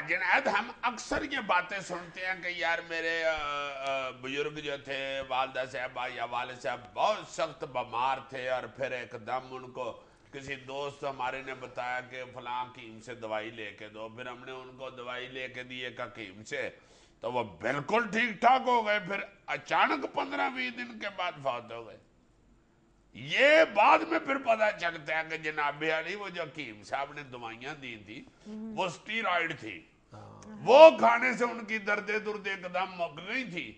جنید ہم اکثر یہ باتیں سنتے ہیں کہ یار میرے بزرگ جو تھے والدہ صاحبہ یا والد صاحب بہت سخت بیمار تھے اور پھر ایک دم ان کو کسی دوست ہمارے نے بتایا کہ فلاں حکیم سے دوائی لے کے دو، پھر ہم نے ان کو دوائی لے کے دی ایک حکیم سے تو وہ بالکل ٹھیک ٹھاک ہو گئے، پھر اچانک 15-20 دن کے بعد فوت ہو گئے۔ یہ بعد میں پھر پتا چلتا ہے کہ جناب علی وہ جو حکیم صاحب نے دوائیاں دی تھی وہ سٹیرائڈ تھی، وہ کھانے سے ان کی درد ایک دم مک گئی تھی،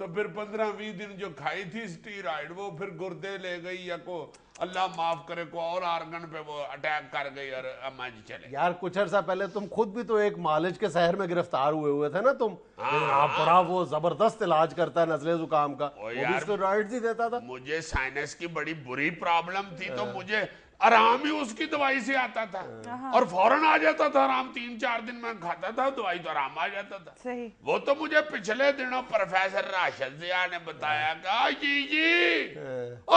تو پھر 15-20 دن جو کھائی تھی سٹیرائڈ وہ پھر گردے لے گئی یا کو اللہ معاف کرے کو اور آرگن پہ وہ اٹیک کر گئی اور اما جی چلے۔ یار کچھ عرصہ پہلے تم خود بھی تو ایک معالج کے سحر میں گرفتار ہوئے تھے نا تم، آپ بڑا وہ زبردست علاج کرتا ہے نزلے زکام کا، وہ بھی اسٹیرائڈز ہی دیتا تھا۔ مجھے سائنس کی بڑی بری پرابلم تھی تو مجھے آرام ہی اس کی دوائی سے آتا تھا اور فوراً آ جاتا تھا آرام، 3-4 دن میں کھاتا تھا دوائی تو آرام آ جاتا تھا۔ وہ تو مجھے پچھلے دنوں پروفیسر راشد ضیاء نے بتایا کہ جی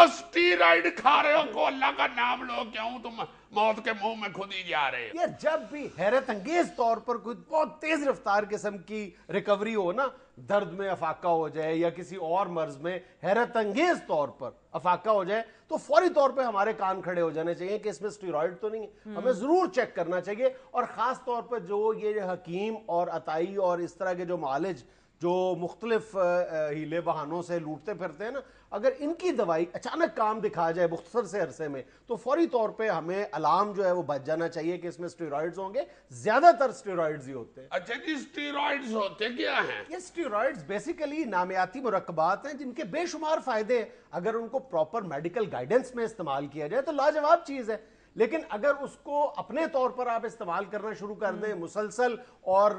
اسٹیرائڈ کھا رہے ہو کو اللہ کا نام لو، کیوں تم موت کے منہ میں خود ہی جا رہے ہو۔ یہ جب بھی حیرت انگیز طور پر کوئی بہت تیز رفتار قسم کی ریکوری ہو نا، درد میں افاقہ ہو جائے یا کسی اور مرض میں حیرت انگیز طور پر افاقہ ہو جائے تو فوری طور پہ ہمارے کان کھڑے ہو جانے چاہیے کہ اس میں سٹیرائڈ تو نہیں ہے، ہمیں ضرور چیک کرنا چاہیے۔ اور خاص طور پر جو یہ حکیم اور عطائی اور اس طرح کے جو معالج جو مختلف ہیلے بہانوں سے لوٹتے پھرتے ہیں نا، اگر ان کی دوائی اچانک کام دکھا جائے مختصر سے عرصے میں تو فوری طور پہ ہمیں الارم جو ہے وہ بج جانا چاہیے کہ اس میں سٹیرائڈز ہوں گے، زیادہ تر سٹیرائڈز ہی ہوتے ہیں۔ اچھا جی سٹیرائڈز ہوتے کیا ہیں؟ یہ سٹیرائڈز بیسیکلی نامیاتی مرکبات ہیں جن کے بے شمار فائدے ہیں، اگر ان کو پراپر میڈیکل گائیڈنس میں استعمال کیا جائے تو لاجواب چیز ہے، لیکن اگر اس کو اپنے طور پر آپ استعمال کرنا شروع کر دیں مسلسل اور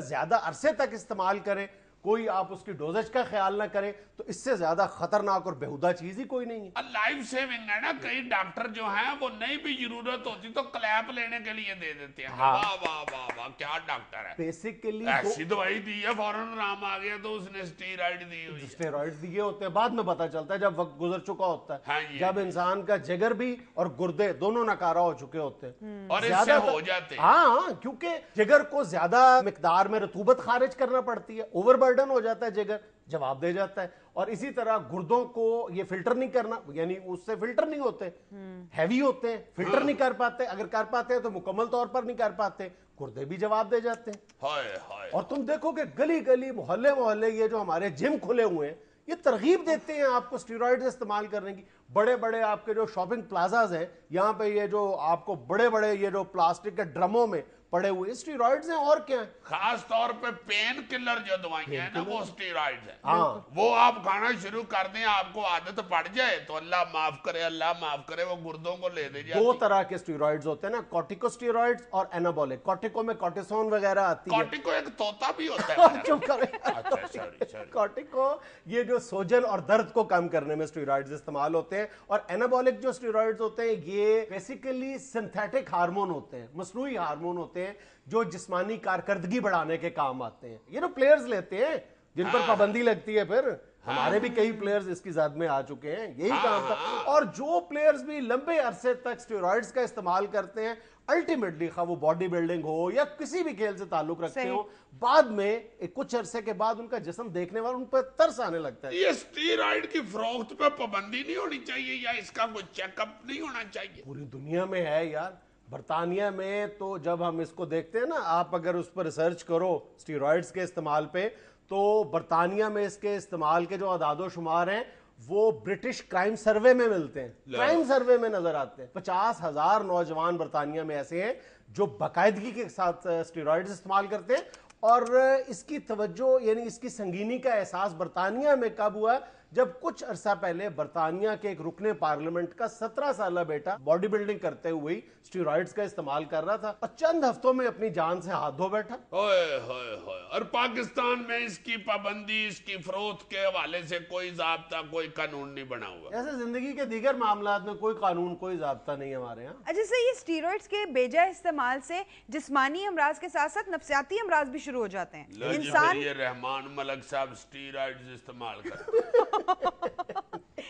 زیادہ عرصے تک استعمال کریں، کوئی آپ اس کی ڈوزج کا خیال نہ کریں تو اس سے زیادہ خطرناک اور بیہودہ چیز ہی کوئی نہیں ہے۔ لائف سیونگ ہے نا، کئی ڈاکٹر جو ہیں وہ نہیں بھی ضرورت ہوتی تو کلیپ لینے کے لیے دے دیتے ہیں۔ واہ واہ واہ واہ کیا ڈاکٹر ہے، بیسیکلی ایسی دوائی دی ہے فوراً آرام آ گیا تو اس نے سٹیرائڈ دی ہوئی ہے۔ سٹیرائڈ دیے ہوتے ہیں، بعد میں پتہ چلتا ہے جب وقت گزر چکا ہوتا ہاں ہے، جی، جب انسان کا جگر بھی اور گردے دونوں ناکارہ ہو چکے ہوتے ہیں اور اس سے ہو جاتے ہیں۔ ہاں کیونکہ جگر کو زیادہ مقدار میں رطوبت خارج کرنا پڑتی ہے، اوور برڈن ہو جاتا ہے جگر، جواب دے جاتا ہے، اور اسی طرح گردوں کو یہ فلٹر نہیں کرنا، یعنی اس سے فلٹر نہیں ہوتے، ہیوی ہوتے ہیں، فلٹر نہیں کر پاتے، اگر کر پاتے ہیں تو مکمل طور پر نہیں کر پاتے، گردے بھی جواب دے جاتے ہیں۔ ہائے ہائے، اور تم دیکھو کہ گلی گلی محلے محلے یہ جو ہمارے جم کھلے ہوئے ہیں یہ ترغیب دیتے ہیں آپ کو سٹیرائڈز استعمال کرنے کی۔ بڑے بڑے آپ کے جو شاپنگ پلازاز ہیں یہاں پہ یہ جو آپ کو بڑے بڑے یہ جو پلاسٹک کے ڈرموں میں پڑے ہوئے سٹیرائڈز ہیں، اور کیا ہیں، خاص طور پہ پین کلر جو دوائیاں ہیں نا وہ سٹیرائڈز ہیں، وہ آپ کھانا شروع کر دیں آپ کو عادت پڑ جائے تو اللہ معاف کرے، اللہ معاف کرے وہ گردوں کو لے دے جاتی۔ دو طرح کے سٹیرائڈز ہوتے ہیں نا، کارٹیکو سٹیرائڈز اور اینابولک۔ کارٹیکو میں کارٹیسون وغیرہ آتی ہے، کارٹیکو ایک طوطا بھی ہوتا ہے۔ چپ کرے، اچھا سوری، کارٹیکو یہ جو سوجن اور درد کو کم کرنے میں سٹیرائڈز استعمال ہوتے ہیں، اور اینابولک جو سٹیرائڈز ہوتے ہیں یہ بیسیکلی سنتھیٹک ہارمون ہوتے ہیں، مصنوعی ہارمون ہوتے ہیں جو جسمانی کارکردگی بڑھانے کے کام آتے ہیں۔ یہ جو پلیئرز لیتے ہیں جن پر پابندی لگتی ہے، پھر ہمارے بھی کئی پلیئرز اس کی زد میں آ چکے ہیں، یہی کام تھا۔ اور جو پلیئرز بھی لمبے عرصے تک سٹیرائڈز کا استعمال کرتے ہیں الٹیمیٹلی، خواہ وہ باڈی بلڈنگ ہو یا کسی بھی کھیل سے تعلق رکھتے ہو، بعد میں کچھ عرصے کے بعد ان کا جسم دیکھنے والا ان پر ترس آنے لگتا ہے۔ یہ سٹیرائڈ کی فروخت پہ پابندی نہیں ہونی چاہیے یا اس کا کوئی چیک اپ نہیں ہونا چاہیے؟ پوری دنیا میں ہے یار، برطانیہ میں تو جب ہم اس کو دیکھتے ہیں نا، آپ اگر اس پر ریسرچ کرو سٹیرائڈز کے استعمال پہ تو برطانیہ میں اس کے استعمال کے جو اعداد و شمار ہیں وہ برٹش کرائم سروے میں ملتے ہیں، کرائم سروے میں نظر آتے ہیں۔ 50,000 نوجوان برطانیہ میں ایسے ہیں جو باقاعدگی کے ساتھ سٹیرائڈز استعمال کرتے ہیں، اور اس کی توجہ یعنی اس کی سنگینی کا احساس برطانیہ میں کب ہوا جب کچھ عرصہ پہلے برطانیہ کے ایک رکن پارلیمنٹ کا 17 سالہ بیٹا باڈی بلڈنگ کرتے ہوئے سٹیرائڈز کا استعمال کر رہا تھا اور چند ہفتوں میں اپنی جان سے ہاتھ دھو بیٹھا۔ اور پاکستان میں اس کی پابندی، اس کی فروخت کے حوالے سے کوئی ضابطہ، کوئی قانون نہیں بنا ہوا؟ ایسے زندگی کے دیگر معاملات میں کوئی قانون، کوئی ضابطہ نہیں ہمارے ہاں۔ اچھا سے یہ سٹیرائڈز کے بیجا استعمال سے جسمانی امراض کے ساتھ ساتھ نفسیاتی امراض بھی شروع ہو جاتے ہیں۔ انسان یہ رحمان ملک صاحب سٹیرائڈز استعمال کرتے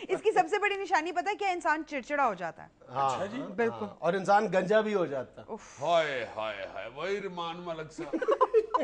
اس کی سب سے بڑی نشانی پتہ ہے کیا؟ انسان چڑچڑا ہو جاتا ہے۔ اچھا جی، بالکل، اور انسان گنجا بھی ہو جاتا ہے۔ ہائے ہائے ہائے، وہی رحمان ملک صاحب۔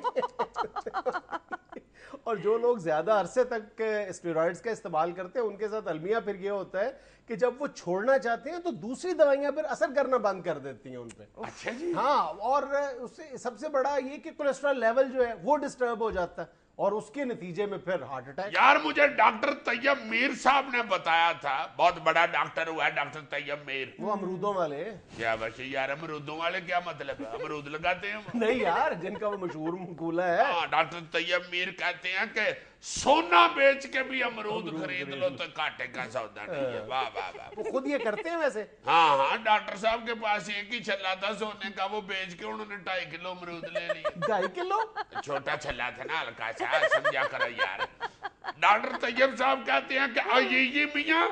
اور جو لوگ زیادہ عرصے تک اسٹیرائڈز کا استعمال کرتے ہیں ان کے ساتھ المیہ پھر یہ ہوتا ہے کہ جب وہ چھوڑنا چاہتے ہیں تو دوسری دوائیاں پھر اثر کرنا بند کر دیتی ہیں ان پہ. اچھا جی. ہاں, اور اس سے سب سے بڑا یہ کہ کولیسٹرول لیول جو ہے وہ ڈسٹرب ہو جاتا ہے اور اس کے نتیجے میں پھر ہارٹ اٹیک. یار مجھے ڈاکٹر طیب میر صاحب نے بتایا تھا, بہت بڑا ڈاکٹر ہوا ہے ڈاکٹر طیب میر. وہ امرودوں والے کیا بچے یار, امرودوں والے کیا مطلب ہے, امرود لگاتے ہیں وہ؟ نہیں یار, جن کا وہ مشہور مقولہ ہے. ہاں, ڈاکٹر طیب میر کہتے ہیں کہ سونا بیچ کے بھی امرود خرید لو تو کاٹے کا سودا نہیں ہے. واہ واہ واہ. وہ خود یہ کرتے ہیں ویسے. ہاں ہاں, ڈاکٹر صاحب کے پاس ایک ہی چھلا تھا سونے کا, وہ بیچ کے انہوں نے 2.5 کلو امرود لے لیے. 2.5 کلو چھوٹا چھلا تھا نا, ہلکا سا, سمجھا کرو یار. ڈاکٹر طیب صاحب کہتے ہیں کہ یہ میاں,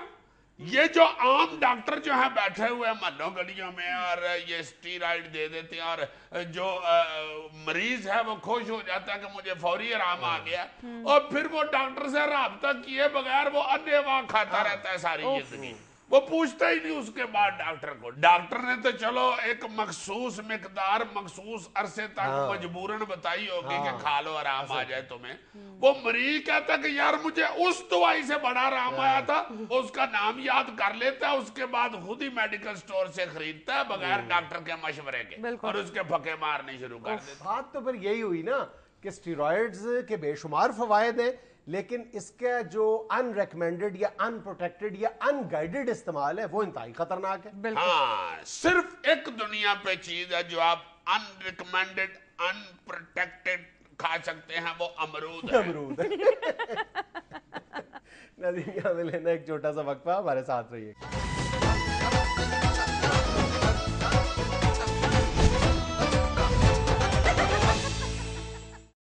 یہ جو عام ڈاکٹر جو ہیں بیٹھے ہوئے محلوں گلیوں میں اور یہ اسٹیرائڈ دے دیتے ہیں, اور جو مریض ہے وہ خوش ہو جاتا ہے کہ مجھے فوری آرام آ گیا, اور پھر وہ ڈاکٹر سے رابطہ کیے بغیر وہ انے واہ کھاتا رہتا ہے ساری زندگی, وہ پوچھتا ہی نہیں اس کے بعد ڈاکٹر کو. ڈاکٹر نے تو چلو ایک مخصوص مقدار مخصوص عرصے تک مجبوراً بتائی ہوگی کہ کھا لو آرام آ جائے تمہیں. وہ مریض کہتا ہے کہ یار مجھے اس دوائی سے بڑا آرام آیا تھا, اس کا نام یاد کر لیتا ہے, اس کے بعد خود ہی میڈیکل سٹور سے خریدتا ہے بغیر ڈاکٹر کے مشورے کے, اور اس کے پھکے مارنے شروع کر دیتا. بات تو پھر یہی ہوئی نا کہ اسٹیرائڈز کے بے شمار فوائد ہیں, لیکن اس کا جو ان ریکمینڈڈ یا ان پروٹیکٹڈ یا ان گائیڈڈ استعمال ہے وہ انتہائی خطرناک ہے. ہاں, صرف ایک دنیا پہ چیز ہے جو آپ ان ریکمینڈڈ ان پروٹیکٹڈ کھا سکتے ہیں, وہ امرود ہے. امرود. ناظرین, یہاں پہ لینا ایک چھوٹا سا وقفہ, ہمارے ساتھ رہیے.